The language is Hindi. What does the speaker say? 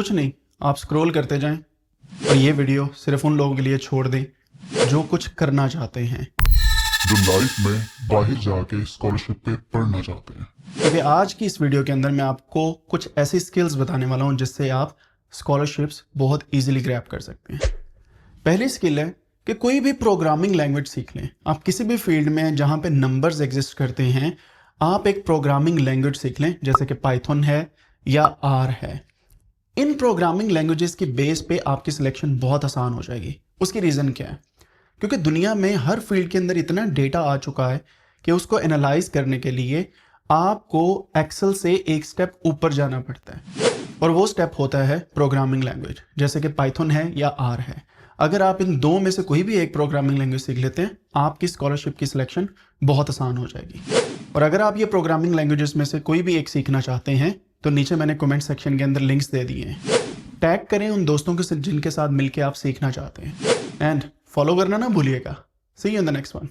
कुछ नहीं, आप स्क्रॉल करते जाएं और ये वीडियो सिर्फ उन लोगों के लिए छोड़ दें जो कुछ करना चाहते हैं, जो लाइफ में बाहर जाके स्कॉलरशिप पे पढ़ना चाहते हैं। क्योंकि आज की इस वीडियो के अंदर मैं आपको कुछ ऐसी स्किल्स बताने वाला हूं जिससे आप स्कॉलरशिप्स बहुत इजीली ग्रैब कर सकते हैं। पहली स्किल है कि कोई भी प्रोग्रामिंग लैंग्वेज सीख लें। आप किसी भी फील्ड में जहां पे नंबर्स एग्जिस्ट करते हैं, आप एक प्रोग्रामिंग लैंग्वेज सीख लें, जैसे कि पाइथन है या आर है। इन प्रोग्रामिंग लैंग्वेजेस की बेस पे आपकी सिलेक्शन बहुत आसान हो जाएगी। उसकी रीज़न क्या है? क्योंकि दुनिया में हर फील्ड के अंदर इतना डेटा आ चुका है कि उसको एनालाइज करने के लिए आपको एक्सेल से एक स्टेप ऊपर जाना पड़ता है, और वो स्टेप होता है प्रोग्रामिंग लैंग्वेज, जैसे कि पाइथन है या आर है। अगर आप इन दो में से कोई भी एक प्रोग्रामिंग लैंग्वेज सीख लेते हैं, आपकी स्कॉलरशिप की सिलेक्शन बहुत आसान हो जाएगी। और अगर आप ये प्रोग्रामिंग लैंग्वेजेस में से कोई भी एक सीखना चाहते हैं तो नीचे मैंने कमेंट सेक्शन के अंदर लिंक्स दे दिए हैं। टैग करें उन दोस्तों के जिनके साथ मिलकर आप सीखना चाहते हैं, एंड फॉलो करना ना भूलिएगा। See you in the next one.